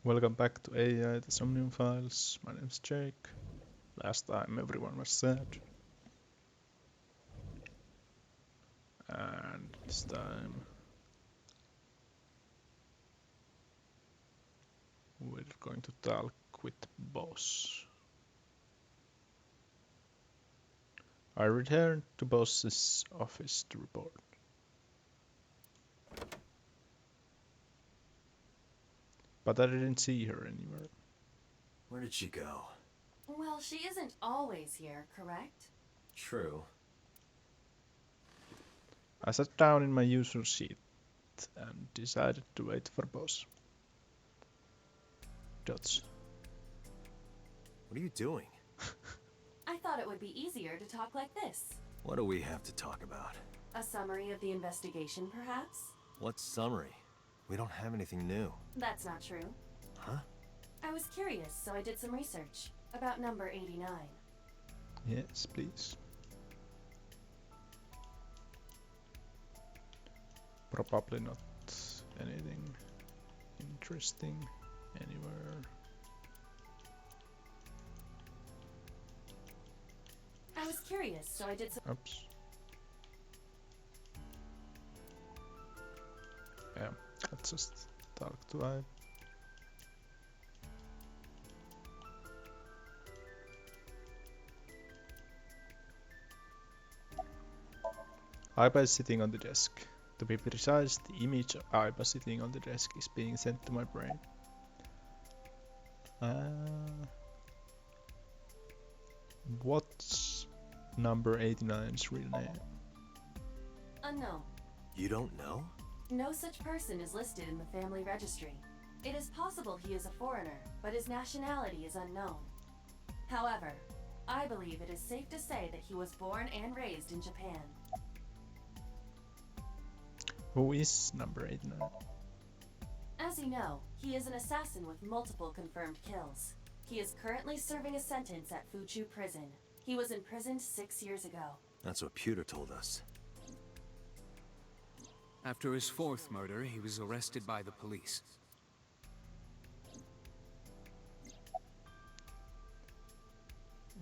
Welcome back to AI, the Somnium Files. My name is Jake. Last time everyone was sad, and this time we're going to talk with boss. I returned to boss's office to report. But I didn't see her anywhere. Where did she go? Well, she isn't always here, correct? True. I sat down in my usual seat and decided to wait for boss. Dots. What are you doing? I thought it would be easier to talk like this. What do we have to talk about? A summary of the investigation, perhaps? What summary? We don't have anything new. That's not true. Huh? I was curious, so I did some research about number 89. Yes, please. Probably not anything interesting anywhere. I was curious, so I did some... Oops. Yeah, let's just talk to I. Aiba is sitting on the desk. To be precise, the image of Aiba sitting on the desk is being sent to my brain. What's number 89's real name? Unknown. You don't know? No such person is listed in the family registry. It is possible he is a foreigner, but his nationality is unknown. However, I believe it is safe to say that he was born and raised in Japan. Who is number 89? As you know, he is an assassin with multiple confirmed kills. He is currently serving a sentence at Fuchu Prison. He was imprisoned 6 years ago. That's what Pewter told us. After his fourth murder, he was arrested by the police.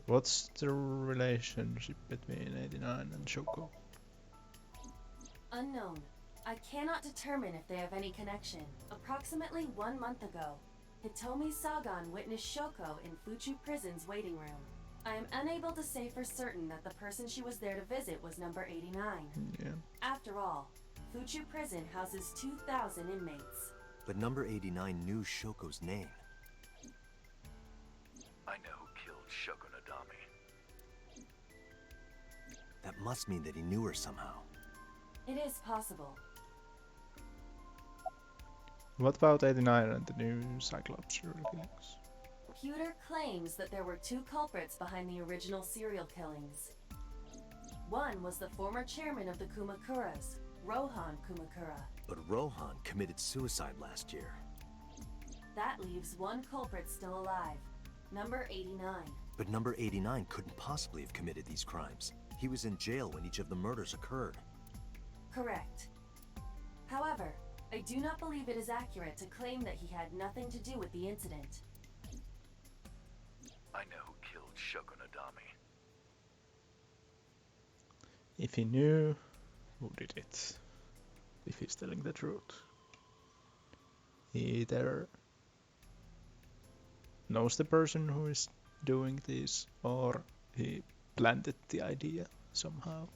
What's the relationship between 89 and Shoko? Unknown. I cannot determine if they have any connection. Approximately 1 month ago, Hitomi Sagan witnessed Shoko in Fuchu Prison's waiting room. I am unable to say for certain that the person she was there to visit was number 89. Yeah. After all, Fuchu Prison houses 2,000 inmates. But number 89 knew Shoko's name. I know who killed Shoko Nadami. That must mean that he knew her somehow. It is possible. What about 89 and the new Cyclops serial killings? Pewter claims that there were 2 culprits behind the original serial killings. One was the former chairman of the Kumakuras, Rohan Kumakura. But Rohan committed suicide last year. That leaves 1 culprit still alive, number 89. But number 89 couldn't possibly have committed these crimes. He was in jail when each of the murders occurred. Correct. However, I do not believe it is accurate to claim that he had nothing to do with the incident. I know who killed Shoko Nadami. If he knew, who did it? If he's telling the truth. He either knows the person who is doing this, or he planted the idea somehow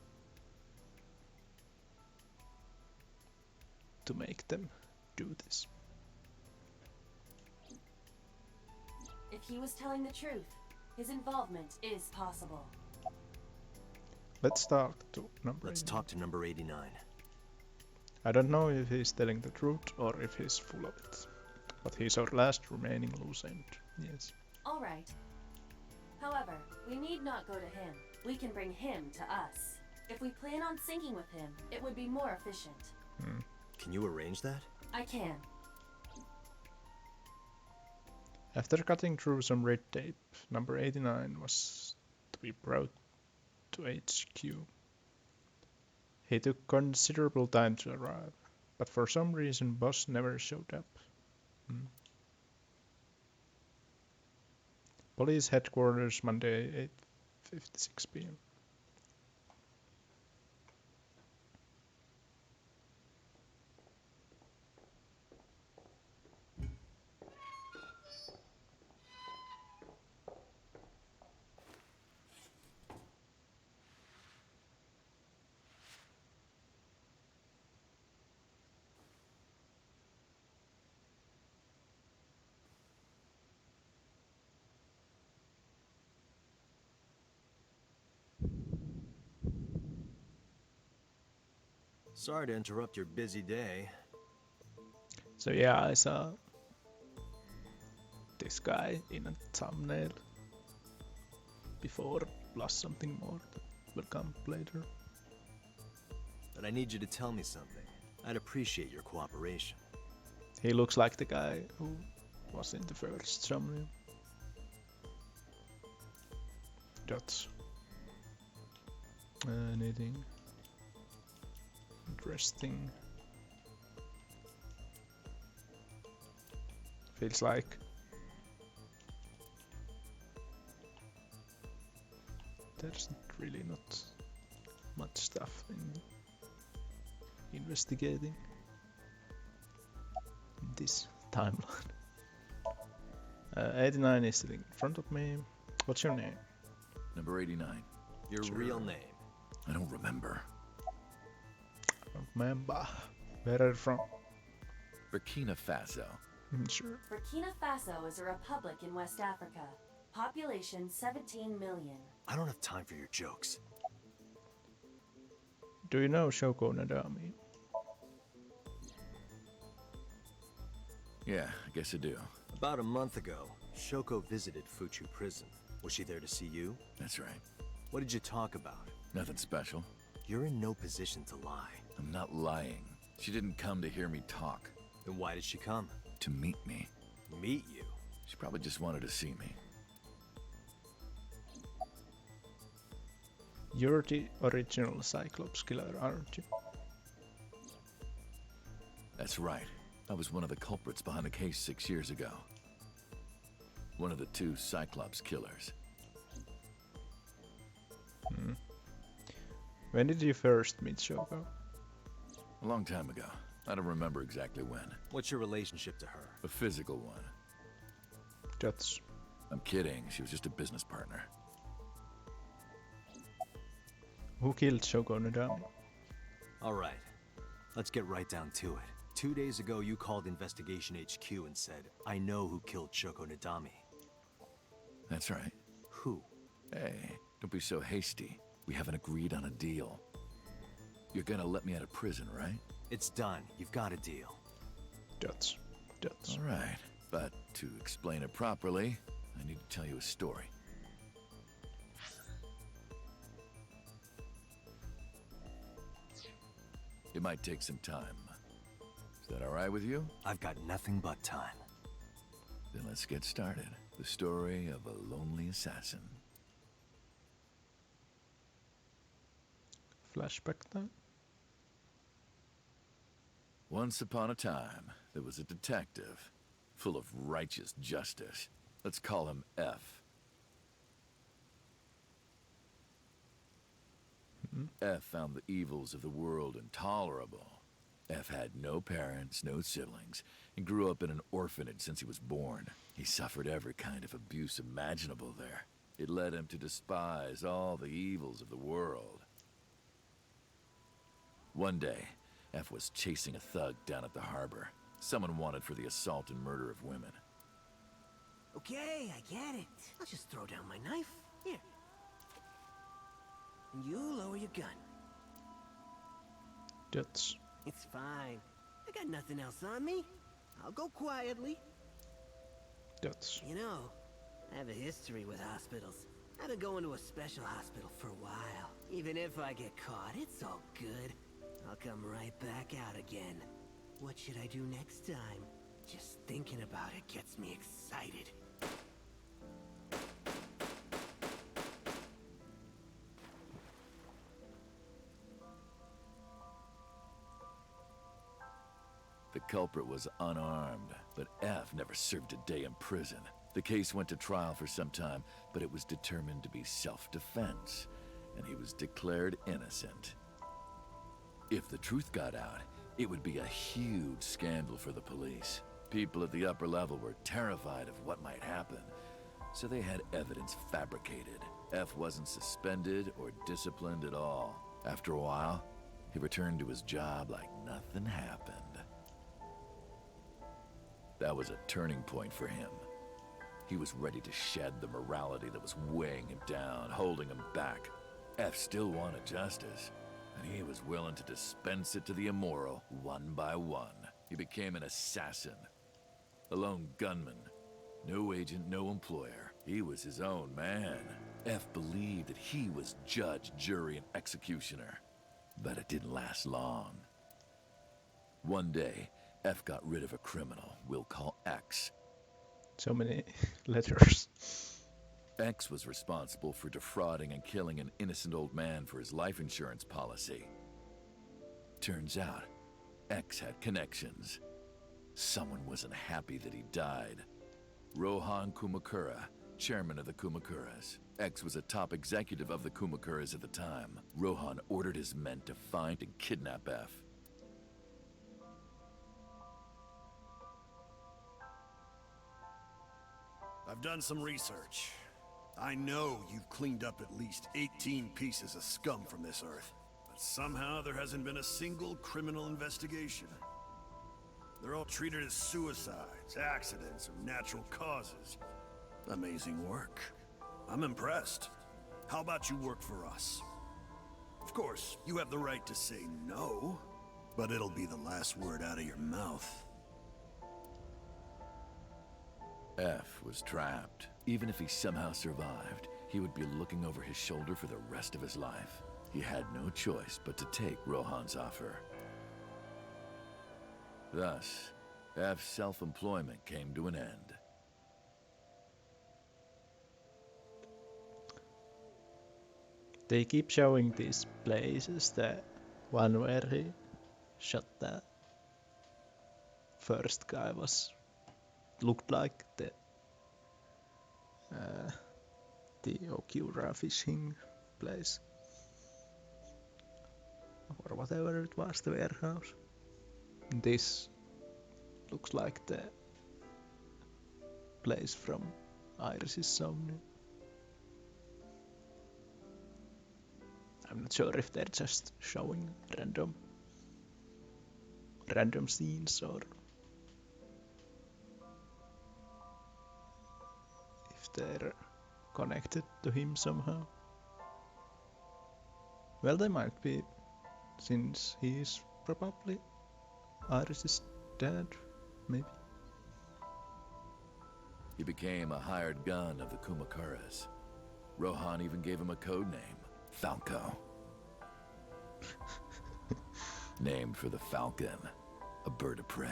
to make them do this. If he was telling the truth, his involvement is possible. Let's talk to number Let's 89. talk to number 89. I don't know if he's telling the truth or if he's full of it, but he's our last remaining loose end. Yes. Alright. However, we need not go to him. We can bring him to us. If we plan on syncing with him, it would be more efficient. Can you arrange that? I can. After cutting through some red tape, number 89 was to be brought to HQ. He took considerable time to arrive, but for some reason Boss never showed up. Police headquarters, Monday, 8:56 p.m. Sorry to interrupt your busy day. So yeah, I saw this guy in a thumbnail before, plus something more that will come later. But I need you to tell me something. I'd appreciate your cooperation. He looks like the guy who was in the first Somnium. That's anything interesting. Feels like there's really not much stuff in investigating in this timeline. 89 is sitting in front of me. What's your name? Number 89. Your Sure. real name. I don't remember. I don't remember. Where are you from? Burkina Faso. Sure. Burkina Faso is a republic in West Africa. Population 17 million. I don't have time for your jokes. Do you know Shoko Nadami? Yeah, I guess I do. About a month ago, Shoko visited Fuchu Prison. Was she there to see you? That's right. What did you talk about? Nothing special. You're in no position to lie. I'm not lying. She didn't come to hear me talk. Then why did she come? To meet me. Meet you? She probably just wanted to see me. You're the original Cyclops killer, aren't you? That's right. I was one of the culprits behind the case 6 years ago. One of the 2 Cyclops killers. When did you first meet Shoko? A long time ago. I don't remember exactly when. What's your relationship to her? A physical one. That's I'm kidding. She was just a business partner. who killed Shoko Nadami? All right. Let's get right down to it. 2 days ago, you called Investigation HQ and said, I know who killed Shoko Nadami. That's right. Who? Hey, don't be so hasty. We haven't agreed on a deal. You're gonna let me out of prison, right? It's done. You've got a deal. That's All right. But to explain it properly, I need to tell you a story. It might take some time. Is that all right with you? I've got nothing but time. Then let's get started. The story of a lonely assassin. flashback time. Once upon a time, there was a detective, full of righteous justice. Let's call him F. F found the evils of the world intolerable. F had no parents, no siblings, and grew up in an orphanage since he was born. He suffered every kind of abuse imaginable there. It led him to despise all the evils of the world. One day, F was chasing a thug down at the harbor. Someone wanted for the assault and murder of women. Okay, I get it. I'll just throw down my knife. Here. And you lower your gun. That's It's fine. I got nothing else on me. I'll go quietly. You know, I have a history with hospitals. I've been going to a special hospital for a while. Even if I get caught, it's all good. I'll come right back out again. What should I do next time? Just thinking about it gets me excited. The culprit was unarmed, but F never served a day in prison. The case went to trial for some time, but it was determined to be self-defense, and he was declared innocent. If the truth got out, it would be a huge scandal for the police. People at the upper level were terrified of what might happen, so they had evidence fabricated. F wasn't suspended or disciplined at all. After a while, he returned to his job like nothing happened. That was a turning point for him. He was ready to shed the morality that was weighing him down, holding him back. F still wanted justice, and he was willing to dispense it to the immoral one by one. He became an assassin, a lone gunman. No agent, no employer. He was his own man. F believed that he was judge, jury, and executioner. But it didn't last long. One day, F got rid of a criminal we'll call X. So many letters. X was responsible for defrauding and killing an innocent old man for his life insurance policy. Turns out, X had connections. Someone wasn't happy that he died. Rohan Kumakura, chairman of the Kumakuras. X was a top executive of the Kumakuras at the time. Rohan ordered his men to find and kidnap F. I've done some research. I know you've cleaned up at least 18 pieces of scum from this earth, but somehow there hasn't been a single criminal investigation. They're all treated as suicides, accidents, or natural causes. Amazing work. I'm impressed. How about you work for us? Of course, you have the right to say no, but it'll be the last word out of your mouth. F was trapped. Even if he somehow survived, he would be looking over his shoulder for the rest of his life. He had no choice but to take Rohan's offer. Thus, F's self-employment came to an end. They keep showing these places, the one where he shot the first guy looked like the Okura fishing place. Or whatever it was, the warehouse. This looks like the place from Iris's Somnium. I'm not sure if they're just showing random scenes or if they're connected to him somehow. Well, they might be, since he is probably Iris's dad, maybe. He became a hired gun of the Kumakuras. Rohan even gave him a code name, Falco. Named for the falcon, a bird of prey.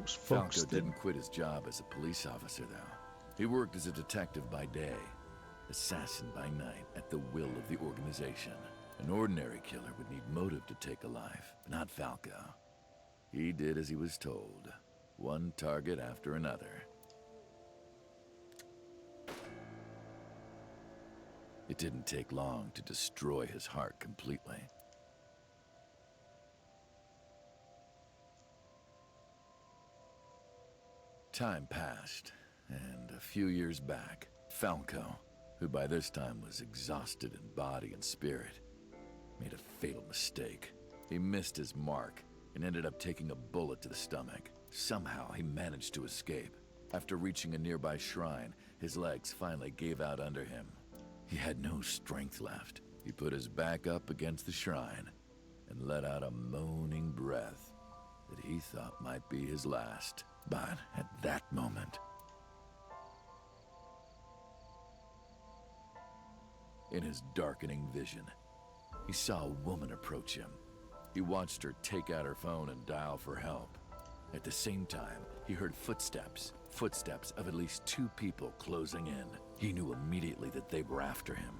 Falco didn't quit his job as a police officer, though. He worked as a detective by day, assassin by night, at the will of the organization. An ordinary killer would need motive to take a life, but not Falco. He did as he was told, one target after another. It didn't take long to destroy his heart completely. Time passed, and a few years back, Falco, who by this time was exhausted in body and spirit, made a fatal mistake. He missed his mark and ended up taking a bullet to the stomach. Somehow, he managed to escape. After reaching a nearby shrine, his legs finally gave out under him. He had no strength left. He put his back up against the shrine and let out a moaning breath that he thought might be his last. But at that moment, in his darkening vision, he saw a woman approach him. He watched her take out her phone and dial for help. At the same time, he heard footsteps of at least 2 people closing in. He knew immediately that they were after him.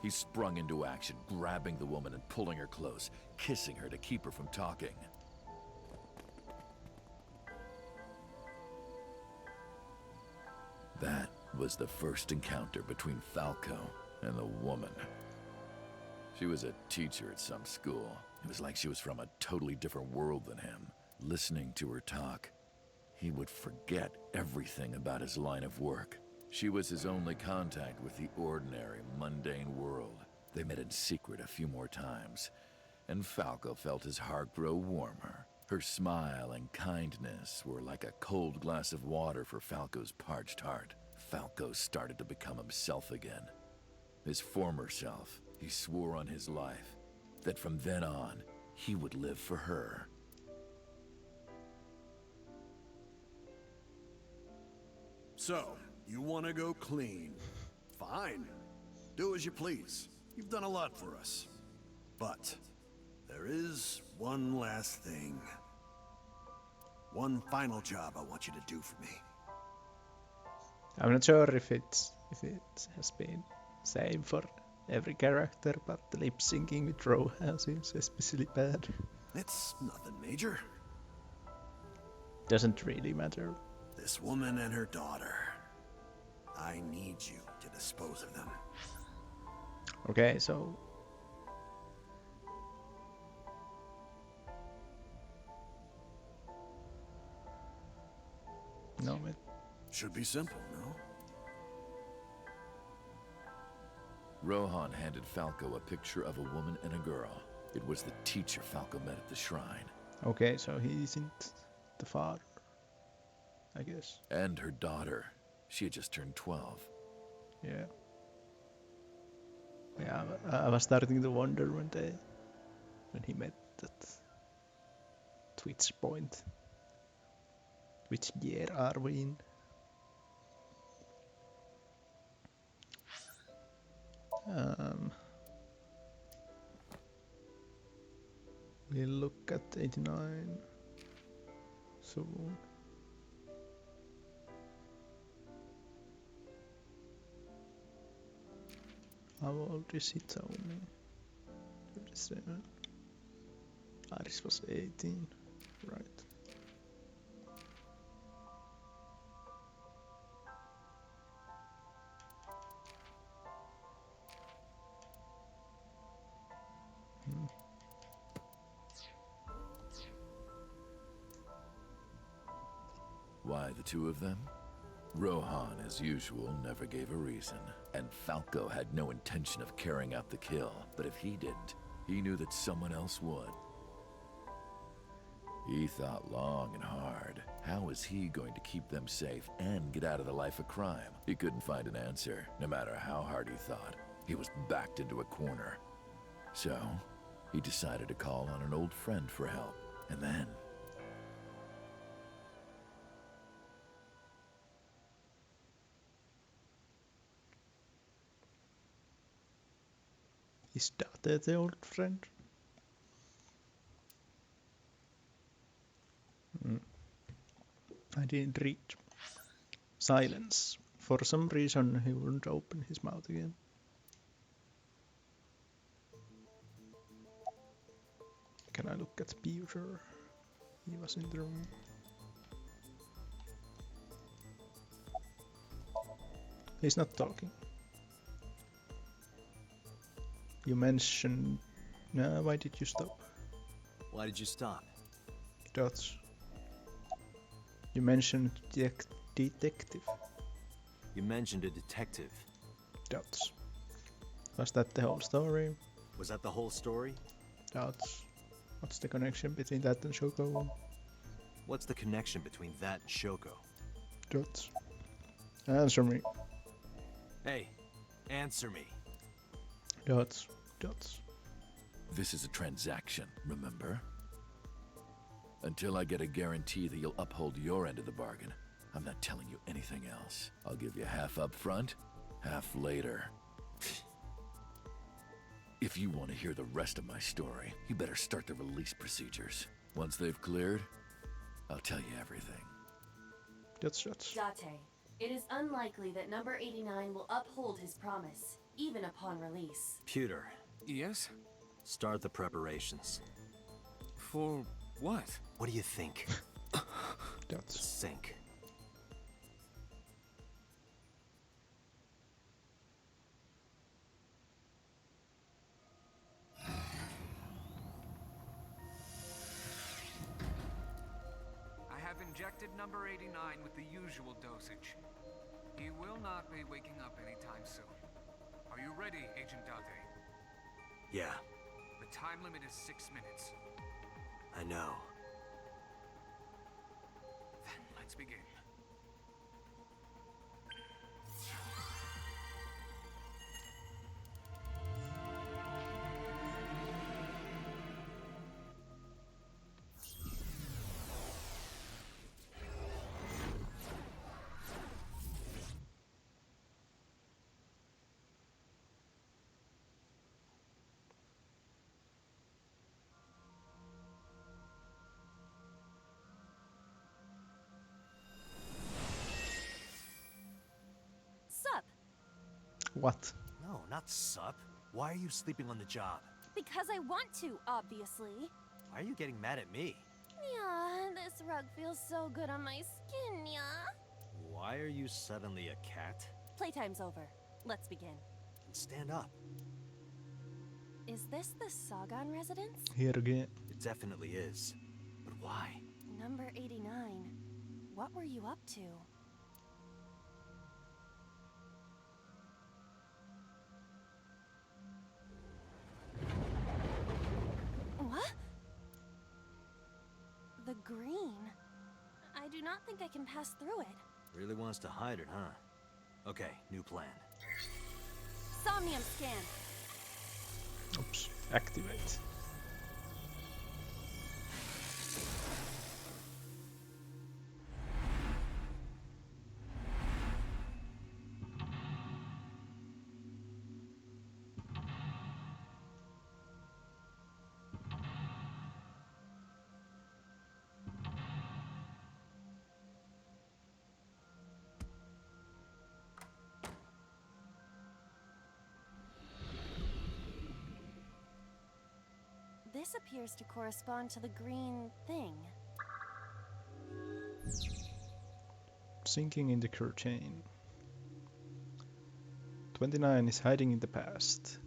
He sprung into action, grabbing the woman and pulling her close, kissing her to keep her from talking. That was the first encounter between Falco and the woman. She was a teacher at some school. It was like she was from a totally different world than him. Listening to her talk, he would forget everything about his line of work. She was his only contact with the ordinary, mundane world. They met in secret a few more times, and Falco felt his heart grow warmer. Her smile and kindness were like a cold glass of water for Falco's parched heart. Falco started to become himself again. His former self. He swore on his life that from then on, he would live for her. So, you want to go clean? Fine. Do as you please. You've done a lot for us. But there is one last thing. One final job I want you to do for me. I'm not sure if it has been same for every character, but the lip syncing with Rohan seems especially bad. It's nothing major. Doesn't really matter. This woman and her daughter. I need you to dispose of them. Okay, so... No, it... Should be simple, no? Rohan handed Falco a picture of a woman and a girl. It was the teacher Falco met at the shrine. Okay, so he isn't the father, I guess. And her daughter. She had just turned 12. Yeah. Yeah, I was starting to wonder when he met that Twitch point. Which year are we in? We'll look at 89 soon. How old is he, tell me? 37. Aris was 18, right. Why the two of them? Rohan, as usual, never gave a reason, and Falco had no intention of carrying out the kill, but if he didn't, he knew that someone else would. He thought long and hard. How was he going to keep them safe and get out of the life of crime? He couldn't find an answer, no matter how hard he thought. He was backed into a corner. So, he decided to call on an old friend for help, and then... Is that the old friend? I didn't read. Silence. For some reason he wouldn't open his mouth again. Can I look at Peter? He was in the room. He's not talking. You mentioned... No, why did you stop? Why did you stop? Dots. You mentioned detective. You mentioned a detective. Dots. Was that the whole story? Was that the whole story? Dots. What's the connection between that and Shoko? What's the connection between that and Shoko? Dots. Answer me. Hey, answer me. Dots. Dots. This is a transaction, remember? Until I get a guarantee that you'll uphold your end of the bargain, I'm not telling you anything else. I'll give you half up front, half later. If you want to hear the rest of my story, you better start the release procedures. Once they've cleared, I'll tell you everything. Dots. Dots. Date, it is unlikely that number 89 will uphold his promise. even upon release. Pewter, Yes? start the preparations. For what? What do you think? That's Sink. I have injected number 89 with the usual dosage. He will not be waking up anytime soon. Are you ready, Agent Date? Yeah, The time limit is 6 minutes. I know. Then let's begin. Sup? what? No, not sup. Why are you sleeping on the job? Because I want to, obviously. Why are you getting mad at me? Yeah, this rug feels so good on my skin, yeah. Why are you suddenly a cat? Playtime's over. Let's begin. And stand up. Is this the Sagan residence? Here again. It definitely is. But why? Number 89. What were you up to? What? The green. I do not think I can pass through it. Really wants to hide it, huh? Okay, new plan. Somnium scan. Oops. Activate. This appears to correspond to the green thing. Sinking in the curtain. 29 is hiding in the past.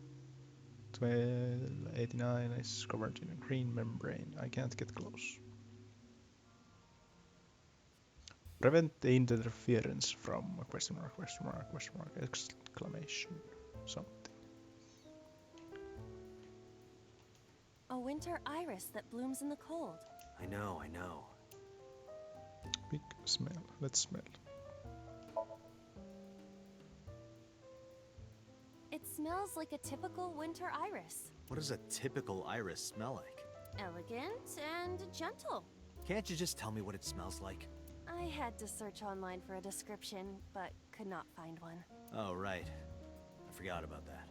89 is covered in a green membrane. I can't get close. Prevent the interference from a question mark, exclamation. Something. A winter iris that blooms in the cold. I know, I know. Big smell. Let's smell. It smells like a typical winter iris. What does a typical iris smell like? Elegant and gentle. Can't you just tell me what it smells like? I had to search online for a description, but could not find one. Oh, right. I forgot about that.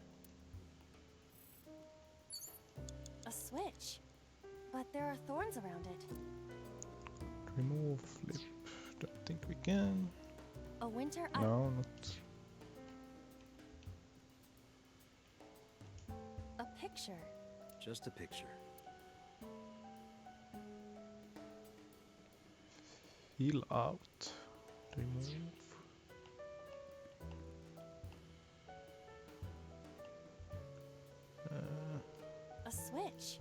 A switch. But there are thorns around it. Remove flip. Don't think we can. A winter No, not. A picture. Just a picture. Fill out. Remove. A switch.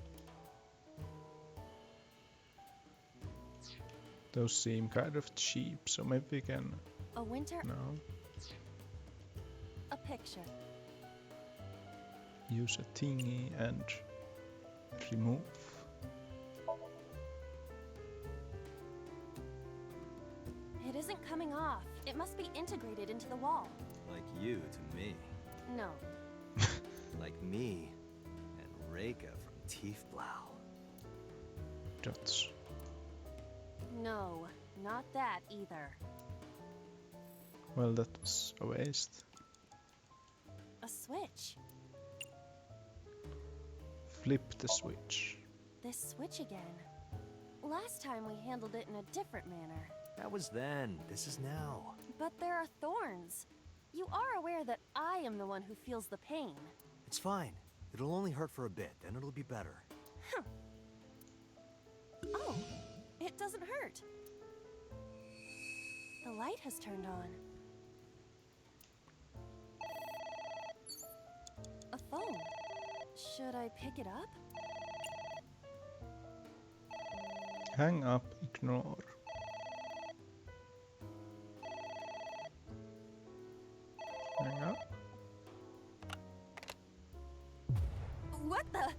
Those seem kind of cheap, so maybe we can. A winter. No. A picture. Use a thingy and remove. It isn't coming off. It must be integrated into the wall. Like you to me. No. Like me and Reika from Tiefblau. Dots. No, not that either. Well, that was a waste. A switch. Flip the switch. This switch again. Last time we handled it in a different manner. That was then. This is now. But there are thorns. You are aware that I am the one who feels the pain. It's fine. It'll only hurt for a bit, then it'll be better. Oh, it doesn't hurt. The light has turned on. A phone. Should I pick it up? Hang up, ignore. Hang up. What the?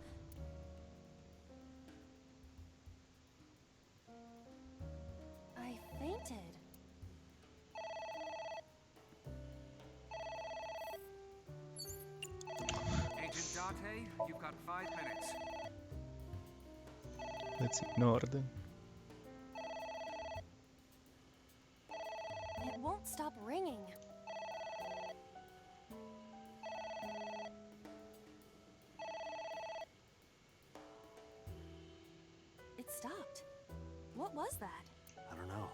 I fainted. Agent Date, you've got 5 minutes. Let's ignore them. It won't stop ringing. It stopped. What was that? I don't know.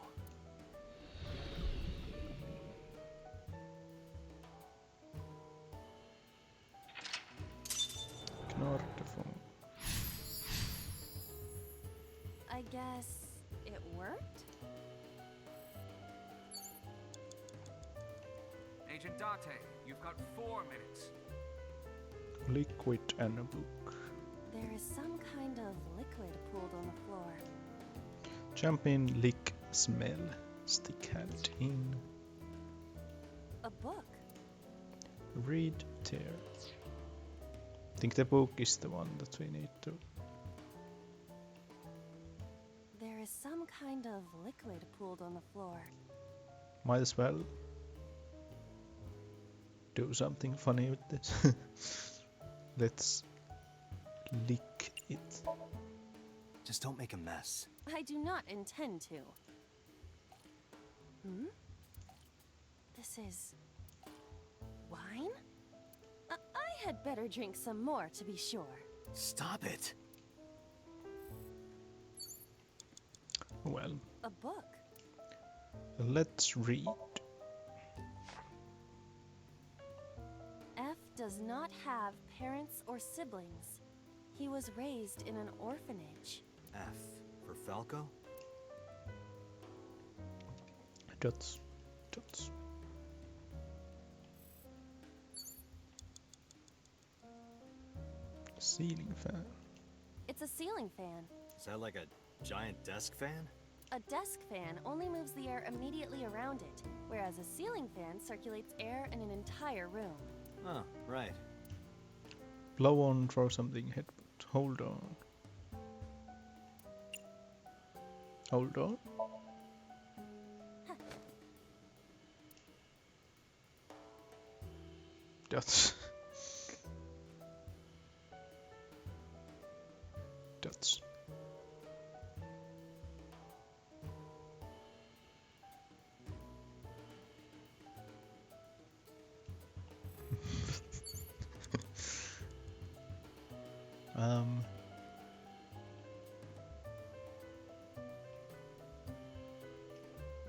Ignore the phone. I guess it worked? Agent Date, you've got 4 minutes. Liquid and a book. There is some kind of liquid pooled on the floor. Jump in, lick, smell, stick hand in, A book. read, tear. I think the book is the one that we need to. There is some kind of liquid pooled on the floor. Might as well do something funny with this. Let's lick it. Just don't make a mess. I do not intend to. This is... wine? I had better drink some more to be sure. Stop it! Well, A book. let's read. F does not have parents or siblings. He was raised in an orphanage. F for Falco? Dots. Dots. Ceiling fan. It's a ceiling fan. Is that like a giant desk fan? A desk fan only moves the air immediately around it, whereas a ceiling fan circulates air in an entire room. Oh, right. Blow on, throw something, headbutt. Hold on. Hold on. Dots. Dots.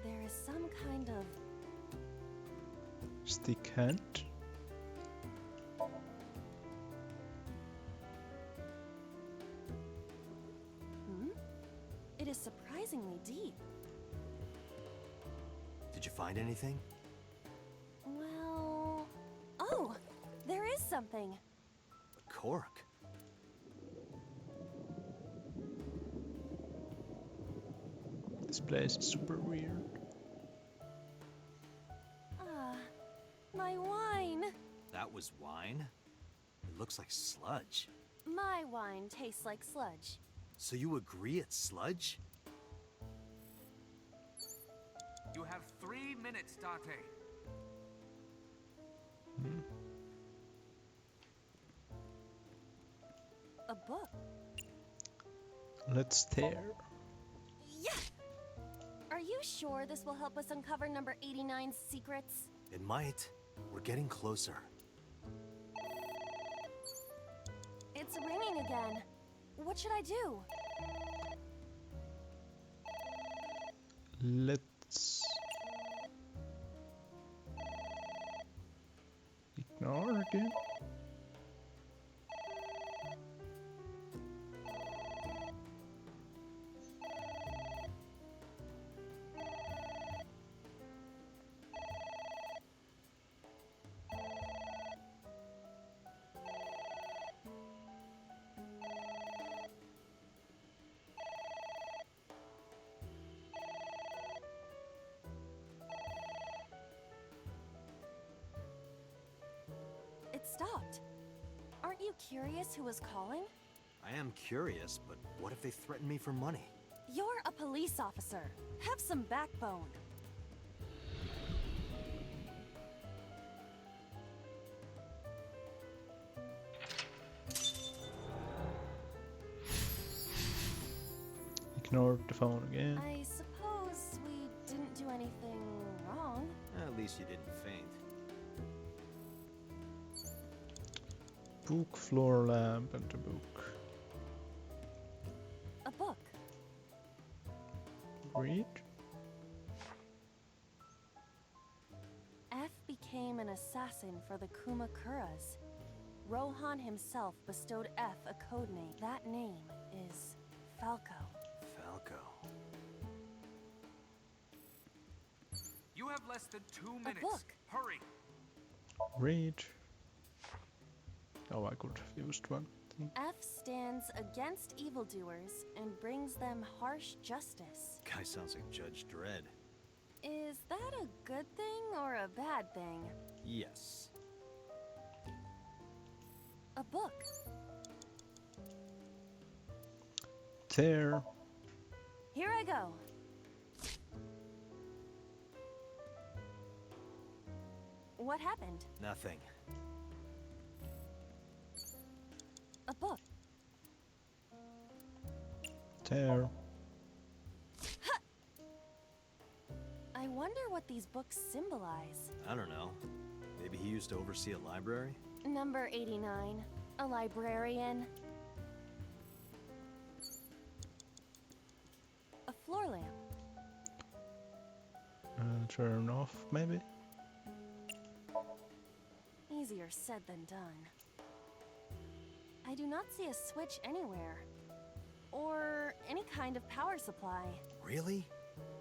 There is some kind of... Stick hand. It is surprisingly deep. Did you find anything? Well... Oh! There is something! A cork. This place is super weird. My wine! That was wine? It looks like sludge. My wine tastes like sludge. So you agree it's sludge? You have 3 minutes, Date. A book. Let's tear. Yeah! Are you sure this will help us uncover number 89's secrets? It might. We're getting closer. It's ringing again. What should I do? Let's again? It stopped. Aren't you curious who was calling? I am curious, but what if they threaten me for money? You're a police officer. Have some backbone. Ignored the phone again. I suppose we didn't do anything wrong. At least you didn't faint. Book, floor lamp, and a book. A book. Read. F became an assassin for the Kumakuras. Rohan himself bestowed F a codename. That name is Falco. Falco. You have less than 2 minutes. book. Hurry. Read. Oh, I could have used one thing. F stands against evildoers and brings them harsh justice. Guy sounds like Judge Dredd. Is that a good thing or a bad thing? Yes. A book. There. Here I go. What happened? Nothing. A book. There. I wonder what these books symbolize. I don't know. Maybe he used to oversee a library? Number 89. A librarian. A floor lamp. Turn off, maybe? Easier said than done. I do not see a switch anywhere. Or any kind of power supply. Really?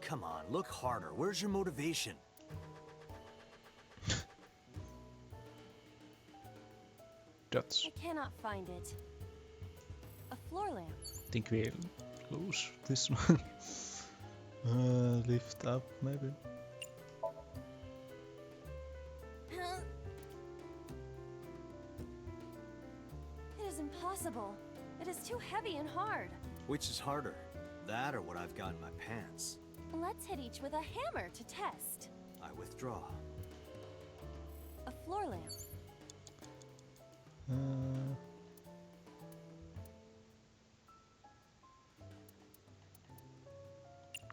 Come on, look harder. Where's your motivation? That's. I cannot find it. A floor lamp. Think we'll lose this one. Lift up, maybe. It is impossible. It is too heavy and hard. Which is harder? That or what I've got in my pants? Let's hit each with a hammer to test. I withdraw. A floor lamp.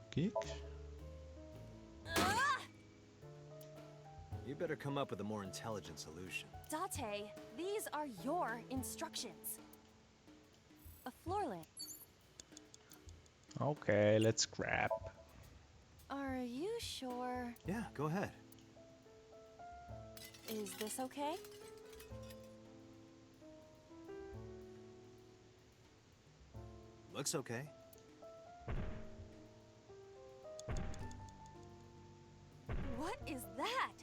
Kick? Ah! You better come up with a more intelligent solution. Date, these are your instructions. A floor lamp. Okay, let's grab. Are you sure? Yeah, go ahead. Is this okay? Looks okay. What is that?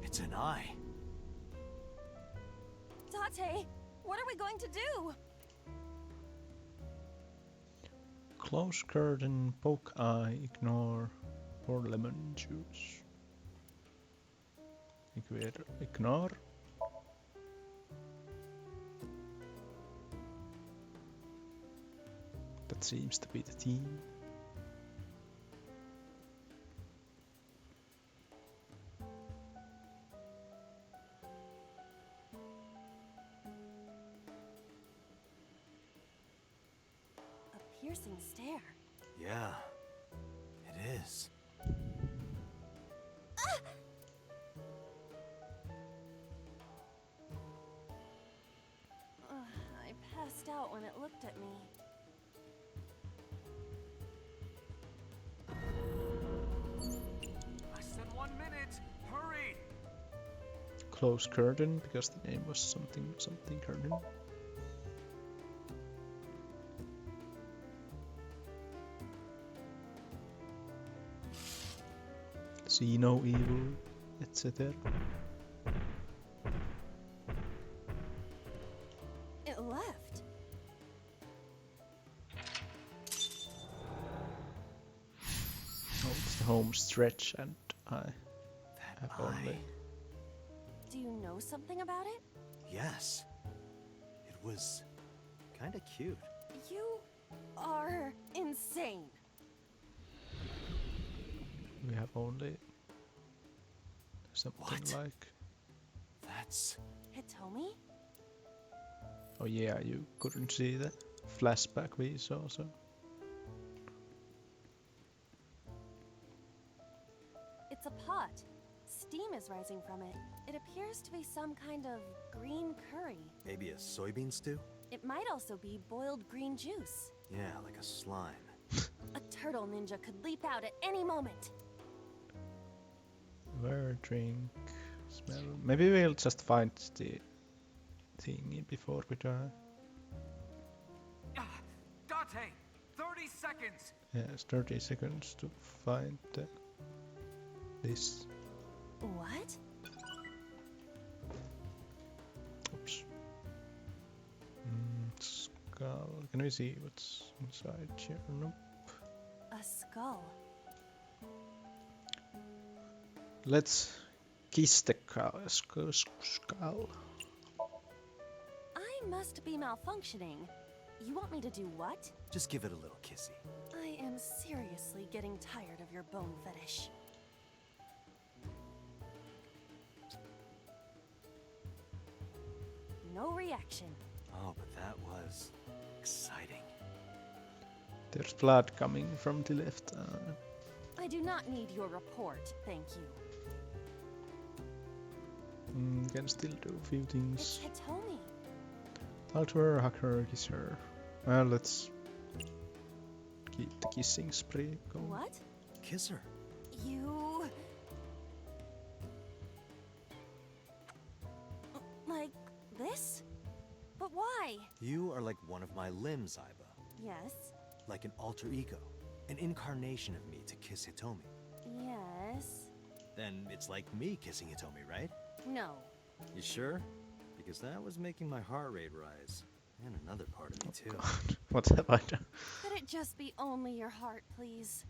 It's an eye. Date, what are we going to do? Close curtain, poke eye, ignore, pour lemon juice. Ignore. That seems to be the theme. A piercing stare. Yeah, it is. I passed out when it looked at me. close curtain because the name was something curtain. See no evil, etc. It left. Oh, it's the home stretch, and I have only. Do you know something about it? Yes. It was kinda cute. You are insane. We have only something What? like. That's... Hitomi? Oh yeah, you couldn't see the flashback we saw, so. It's a pot. Steam is rising from it. It appears to be some kind of green curry. maybe a soybean stew? It might also be boiled green juice. Yeah, like a slime. A turtle ninja could leap out at any moment. Where drink smell? Maybe we'll just find the thing before we die. Date, 30 seconds. Yes, 30 seconds to find this. What? Oops. Skull. Can we see what's inside here? Nope. A skull. Let's kiss the skull. I must be malfunctioning. You want me to do what? Just give it a little kissy. I am seriously getting tired of your bone fetish. No reaction. Oh, but that was exciting. There's blood coming from the left. I do not need your report, thank you. Can still do a few It's things. Hitomi. Talk to her, hug her, kiss her. Well, let's keep the kissing spree going. What? Kiss her. You... Like this? But why? You are like one of my limbs, Aiba. Yes. Like an alter ego. An incarnation of me to kiss Hitomi. Yes. Then it's like me kissing Hitomi, right? No. You sure? Because that was making my heart rate rise. And another part of me, too. God, what have I done? Could it just be only your heart, please?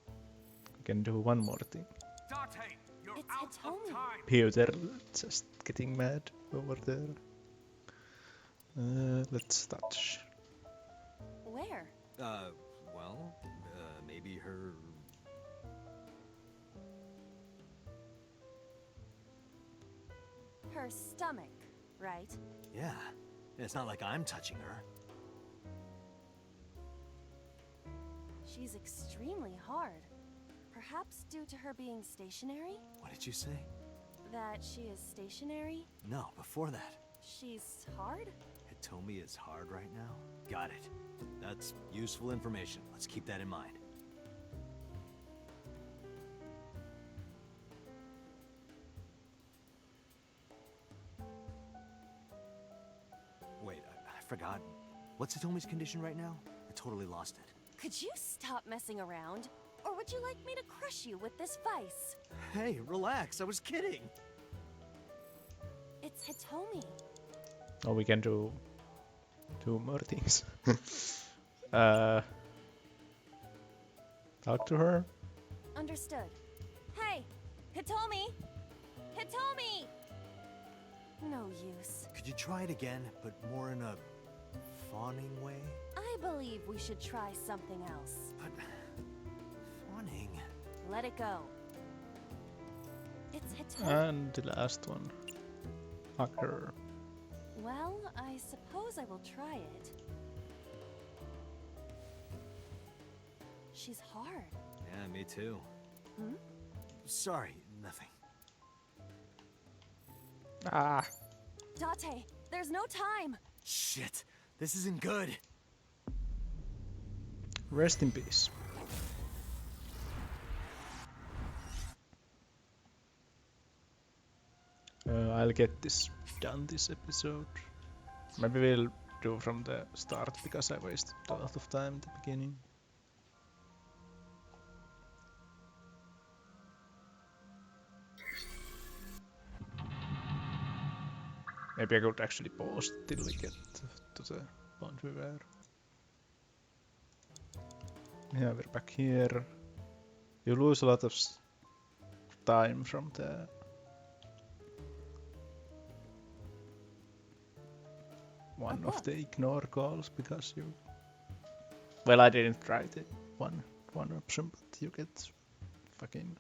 I can do one more thing. Date, you're It's out Hitomi. of time. Peter just getting mad over there. Let's touch. Where? Well, maybe her... Her stomach, right? Yeah. It's not like I'm touching her. She's extremely hard. Perhaps due to her being stationary? What did you say? That she is stationary? No, before that. She's hard? Hitomi is hard right now? Got it. That's useful information. Let's keep that in mind. Wait, I forgot. What's Hitomi's condition right now? I totally lost it. Could you stop messing around? Or would you like me to crush you with this vice? Hey, relax. I was kidding. It's Hitomi. Oh, we can do two more things. Talk to her. Understood. Hey! Hitomi! Hitomi! No use. Could you try it again, but more in a fawning way? I believe we should try something else. But... fawning... Let it go. It's Hitomi. And the last one. Hug her. Well, I suppose I will try it. She's hard. Yeah, me too. Hmm? Sorry, nothing. Ah! Date, there's no time. Shit, this isn't good. Rest in peace. I'll get this done this episode. Maybe we'll do from the start because I wasted a lot of time at the beginning. Maybe I could actually pause till we get to the point we were. Yeah, we're back here. You lose a lot of time from the one of the ignore calls because you... Well, I didn't try the one option, but you get fucking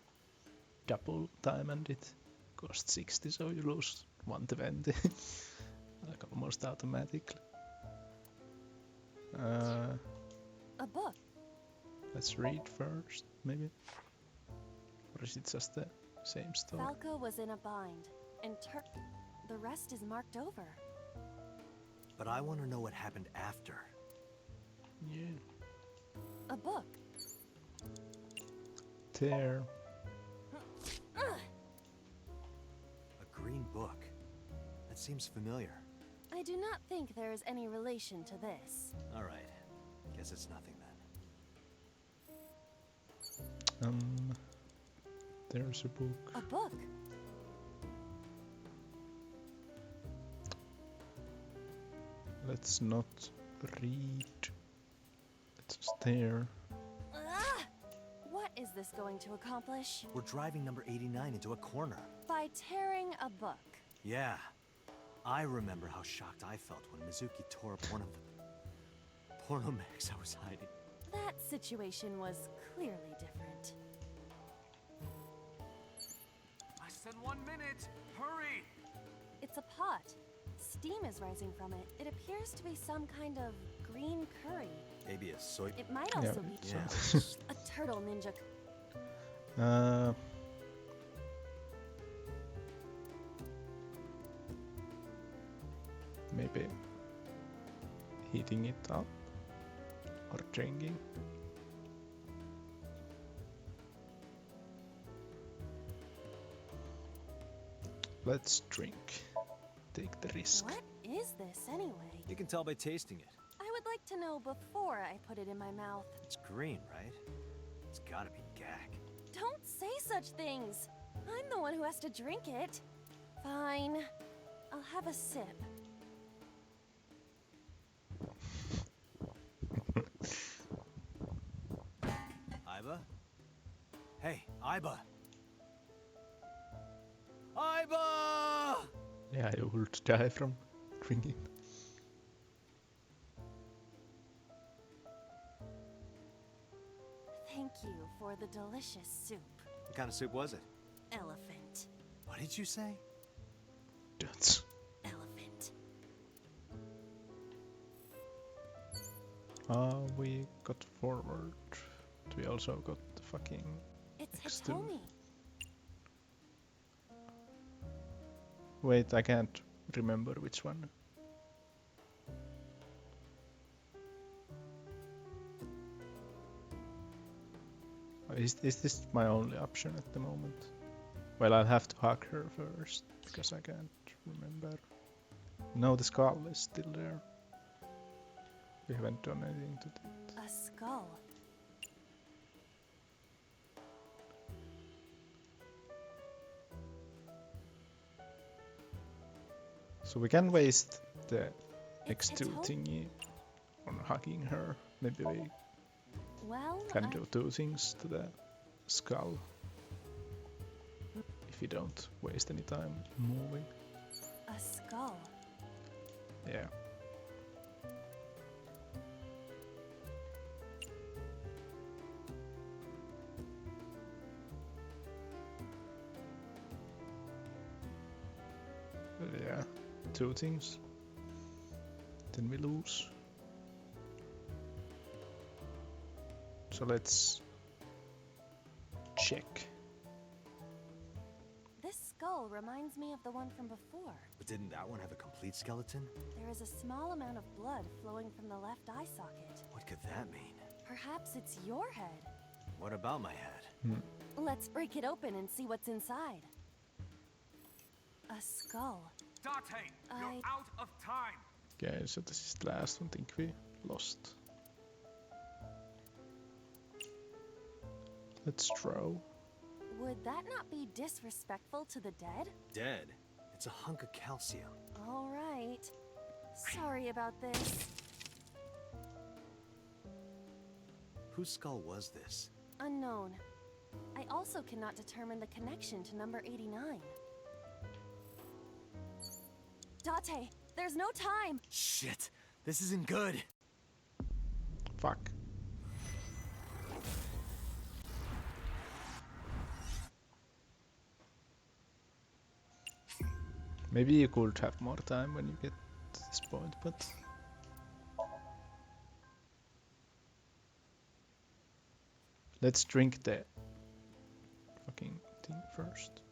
double time and it costs 60, so you lose 120 like almost automatically. A book. Let's read first, maybe. Or is it just the same story? Falco was in a bind, and the rest is marked over. But I want to know what happened after. Yeah. A book. There. A green book. That seems familiar. I do not think there is any relation to this. All right. Guess it's nothing then. There's a book. A book. Let's not read. Let's stare. What is this going to accomplish? We're driving number 89 into a corner. By tearing a book. Yeah. I remember how shocked I felt when Mizuki tore up one of the porno mags I was hiding. That situation was clearly different. I said 1 minute! Hurry! It's a pot. Steam is rising from it. It appears to be some kind of green curry. Maybe a soy... It might also be a turtle ninja. Maybe heating it up or drinking. Let's drink. Take the risk. What is this anyway? You can tell by tasting it. I would like to know before I put it in my mouth. It's green, right? It's gotta be gag. Don't say such things. I'm the one who has to drink it. Fine. I'll have a sip. Aiba? Hey, Aiba! Aiba! Yeah, you would die from drinking. Thank you for the delicious soup. What kind of soup was it? Elephant. What did you say? That's... Elephant. we got forward. We also got the fucking... It's X2. Hitomi. Wait, I can't remember which one. Is this my only option at the moment? Well, I'll have to hug her first, because I can't remember. No, the skull is still there. We haven't done anything to that. A skull. So we can waste the It's X2 thingy on hugging her. Maybe we Well, can do two things to the skull. If you don't waste any time moving. a skull. Yeah. Yeah, two things. Then we lose. So let's check. This skull reminds me of the one from before. But didn't that one have a complete skeleton? There is a small amount of blood flowing from the left eye socket. What could that mean? Perhaps it's your head. What about my head? Let's break it open and see what's inside. A skull. Date, you're out of time. Okay, so this is the last one. I think we lost. Let's throw. Would that not be disrespectful to the dead? Dead? It's a hunk of calcium. All right. Sorry about this. Whose skull was this? Unknown. I also cannot determine the connection to number 89. Date, there's no time! Shit! This isn't good! Fuck. Maybe you could have more time when you get to this point, but... Let's drink the fucking thing first.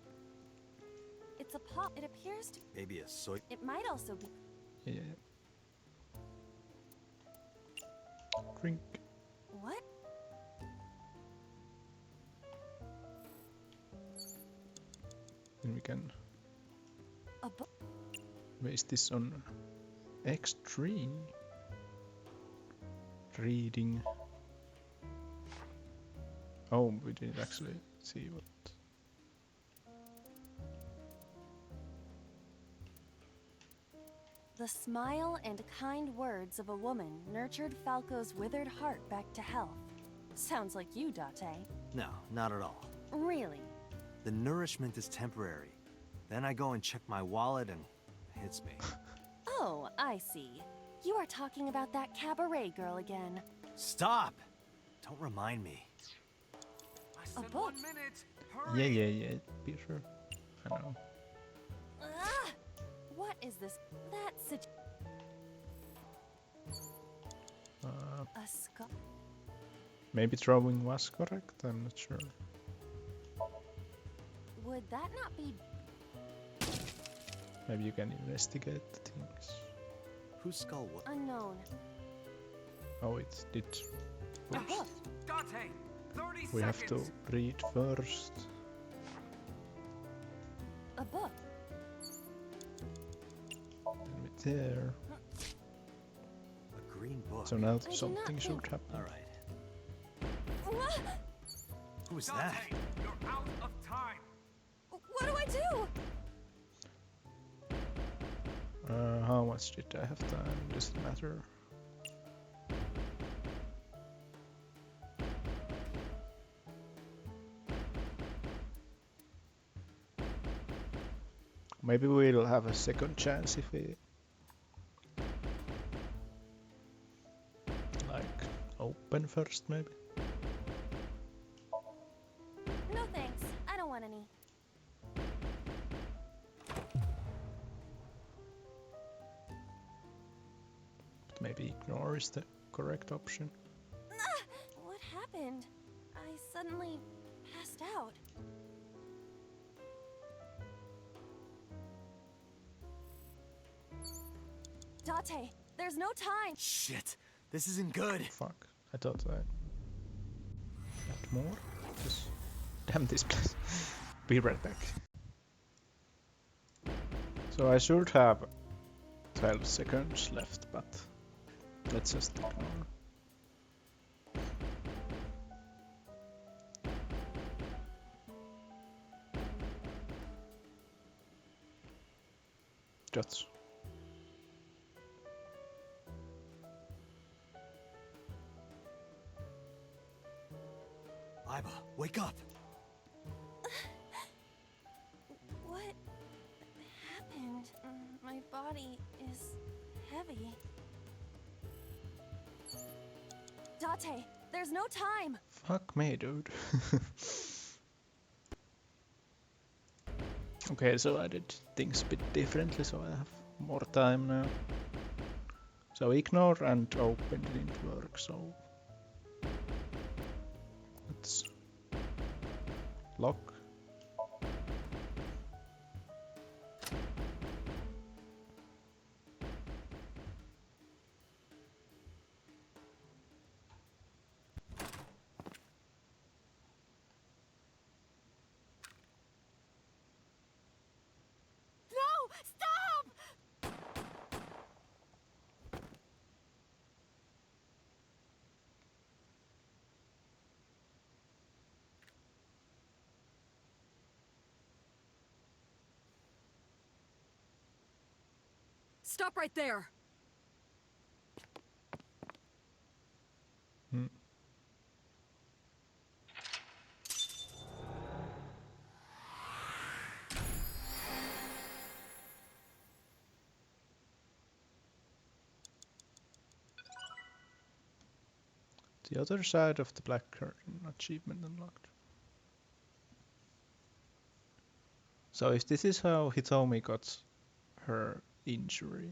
It's a pop. It appears to... Maybe a soy... It might also be... Yeah. Drink. What? Then we can A book? waste this on X3. Reading. Oh, we didn't actually see what... The smile and kind words of a woman nurtured Falco's withered heart back to health. Sounds like you, Date. No, not at all. Really? The nourishment is temporary. Then I go and check my wallet and it hits me. Oh, I see. You are talking about that cabaret girl again. Stop! Don't remind me. I said book. 1 minute. Hurry. Yeah, be sure. I know. Ah! What is this? That's a skull. Maybe throwing was correct, I'm not sure. Would that not be... Maybe you can investigate the things. Whose skull was... Unknown. Oh, it did. A Oops. book. Date, 30 We have seconds. to read first. A book. And with there. A green book. So now I do something not should think- happen. Alright. Ah! Who's Date, that? you're out of time. What do I do? How much did I have time? Does it matter? Maybe we'll have a second chance if we like open first, maybe. No thanks. I don't want any. But maybe ignore is the correct option. Ah! What happened? I suddenly passed out. Date, there's no time. Shit! This isn't good! Fuck, I thought I had more. Just damn this place. Be right back. So I should have 12 seconds left, but let's just ignore. Just Iba, wake up! What happened? My body is heavy. Date, there's no time. fuck me, dude. Okay, so I did things a bit differently, so I have more time now. So ignore and open didn't work, so let's lock. Stop right there! The other side of the black curtain achievement unlocked. So if this is how Hitomi got her injury.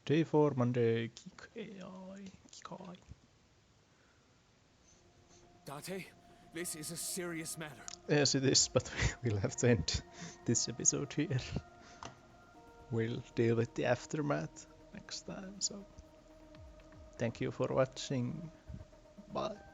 Day 4, Monday, Kikai. Date, this is a serious matter. Yes, it is, but we'll have to end this episode here. We'll deal with the aftermath next time, so thank you for watching. Bye.